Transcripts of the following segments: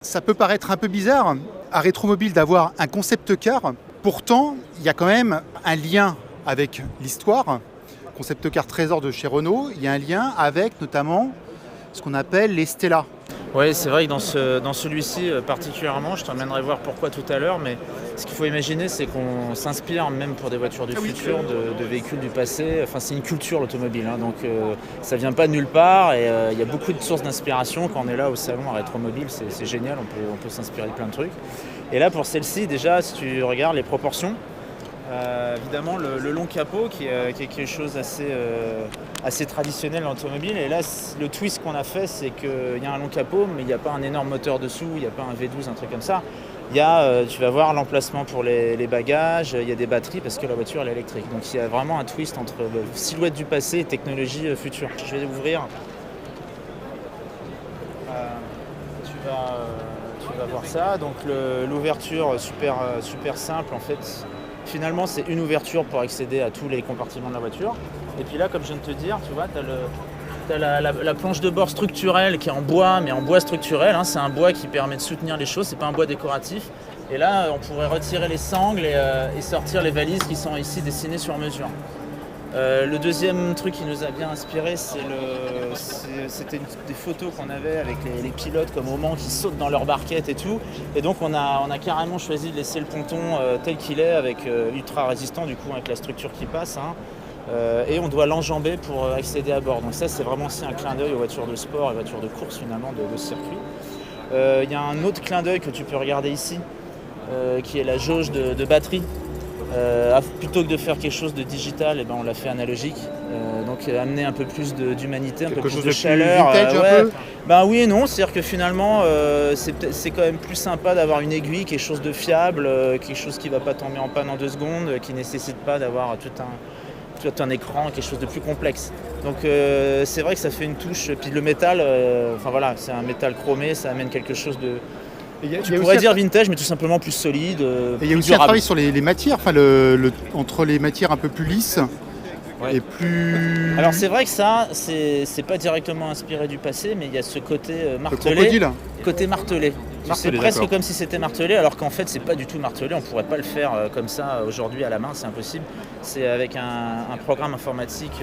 Ça peut paraître un peu bizarre à Rétromobile d'avoir un concept car. Pourtant, il y a quand même un lien avec l'histoire. Concept car Trésor de chez Renault, il y a un lien avec notamment ce qu'on appelle les Stella. Oui, c'est vrai que dans celui-ci particulièrement, je t'emmènerai voir pourquoi tout à l'heure, mais ce qu'il faut imaginer, c'est qu'on s'inspire même pour des voitures du futur, de véhicules du passé. Enfin, c'est une culture l'automobile, hein, donc ça vient pas de nulle part et il y a beaucoup de sources d'inspiration. Quand on est là au salon à Rétromobile, c'est génial, on peut s'inspirer de plein de trucs. Et là, pour celle-ci, déjà, si tu regardes les proportions, évidemment le long capot qui est quelque chose assez traditionnel dans l'automobile, et là le twist qu'on a fait, c'est qu'il y a un long capot mais il n'y a pas un énorme moteur dessous, il n'y a pas un V12, un truc comme ça. Il y a, tu vas voir l'emplacement pour les bagages, il y a des batteries parce que la voiture elle est électrique, donc il y a vraiment un twist entre silhouette du passé et technologie future. Je vais ouvrir, tu vas voir ça, donc l'ouverture super simple en fait. Finalement, c'est une ouverture pour accéder à tous les compartiments de la voiture. Et puis là, comme je viens de te dire, tu vois, tu as la planche de bord structurelle qui est en bois, mais en bois structurel. Hein, c'est un bois qui permet de soutenir les choses, c'est pas un bois décoratif. Et là, on pourrait retirer les sangles et sortir les valises qui sont ici dessinées sur mesure. Le deuxième truc qui nous a bien inspiré, c'était des photos qu'on avait avec les pilotes comme au Mans qui sautent dans leur barquette et tout. Et donc on a carrément choisi de laisser le ponton tel qu'il est, avec ultra résistant du coup avec la structure qui passe. Hein. Et on doit l'enjamber pour accéder à bord. Donc ça, c'est vraiment aussi un clin d'œil aux voitures de sport et voitures de course finalement de circuit. Il y a un autre clin d'œil que tu peux regarder ici, qui est la jauge de batterie. Plutôt que de faire quelque chose de digital, on l'a fait analogique, donc amener un peu plus d'humanité, un peu plus de chaleur. Vintage, un peu. Ben oui et non, c'est-à-dire que finalement c'est quand même plus sympa d'avoir une aiguille, quelque chose de fiable, quelque chose qui ne va pas tomber en panne en 2 secondes, qui ne nécessite pas d'avoir tout un écran, quelque chose de plus complexe. Donc c'est vrai que ça fait une touche, puis le métal, c'est un métal chromé, ça amène quelque chose de... Tu pourrais dire vintage, mais tout simplement plus solide. Et il y a aussi un travail sur les matières, entre les matières un peu plus lisses et plus... Alors c'est vrai que ça, c'est pas directement inspiré du passé, mais il y a ce côté martelé. Le crocodile. Côté martelé. C'est presque d'accord. comme si c'était martelé, alors qu'en fait c'est pas du tout martelé. On pourrait pas le faire comme ça aujourd'hui à la main, c'est impossible. C'est avec un programme informatique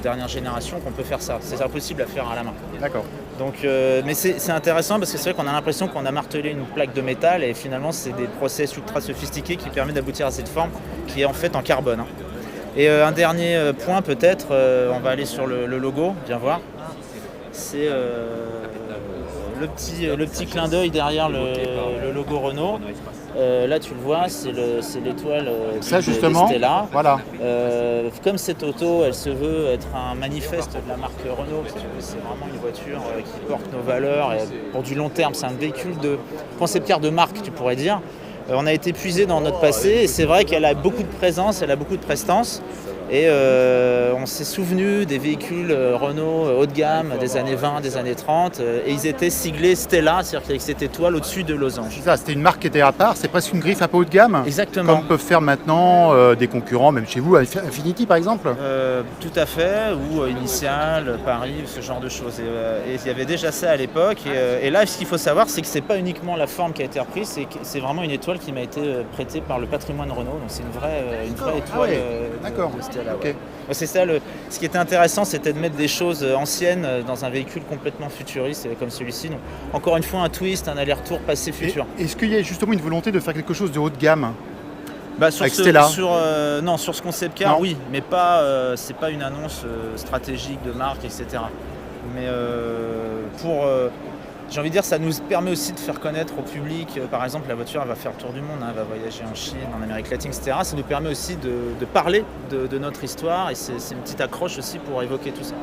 dernière génération qu'on peut faire ça. C'est impossible à faire à la main. D'accord. Donc, mais c'est intéressant parce que c'est vrai qu'on a l'impression qu'on a martelé une plaque de métal et finalement c'est des process ultra sophistiqués qui permettent d'aboutir à cette forme qui est en fait en carbone. Hein. Et un dernier point peut-être, on va aller sur le logo, viens voir. C'est le petit clin d'œil derrière le logo Renault. Là tu le vois, c'est l'étoile ça justement, Stella. Voilà. Comme cette auto, elle se veut être un manifeste de la marque Renault, parce que c'est vraiment une voiture qui porte nos valeurs et pour du long terme, c'est un véhicule de concept car de marque, tu pourrais dire. On a été puisé dans notre passé et c'est vrai qu'elle a beaucoup de présence, elle a beaucoup de prestance. Et on s'est souvenu des véhicules Renault haut de gamme des années 20, des années 30, et ils étaient siglés Stella, c'est-à-dire qu'il y avait cette étoile au-dessus de losange. C'est ça, c'était une marque qui était à part, c'est presque une griffe un peu haut de gamme. Exactement. Comme peuvent faire maintenant des concurrents, même chez vous, Infiniti par exemple. Tout à fait, ou Initial, Paris, ce genre de choses. Et il y avait déjà ça à l'époque. Et là, ce qu'il faut savoir, c'est que c'est pas uniquement la forme qui a été reprise, c'est vraiment une étoile qui m'a été prêtée par le patrimoine Renault. Donc c'est une vraie étoile de Stella. Okay. Ouais. C'est ça, ce qui était intéressant, c'était de mettre des choses anciennes dans un véhicule complètement futuriste comme celui-ci. Donc, encore une fois, un twist, un aller-retour passé-futur. Est-ce qu'il y a justement une volonté de faire quelque chose de haut de gamme sur avec Stella sur ce concept car, oui, mais pas, c'est pas une annonce stratégique de marque, etc. Mais j'ai envie de dire, ça nous permet aussi de faire connaître au public, par exemple, la voiture elle va faire le tour du monde, elle va voyager en Chine, en Amérique latine, etc. Ça nous permet aussi de parler de notre histoire et c'est une petite accroche aussi pour évoquer tout ça.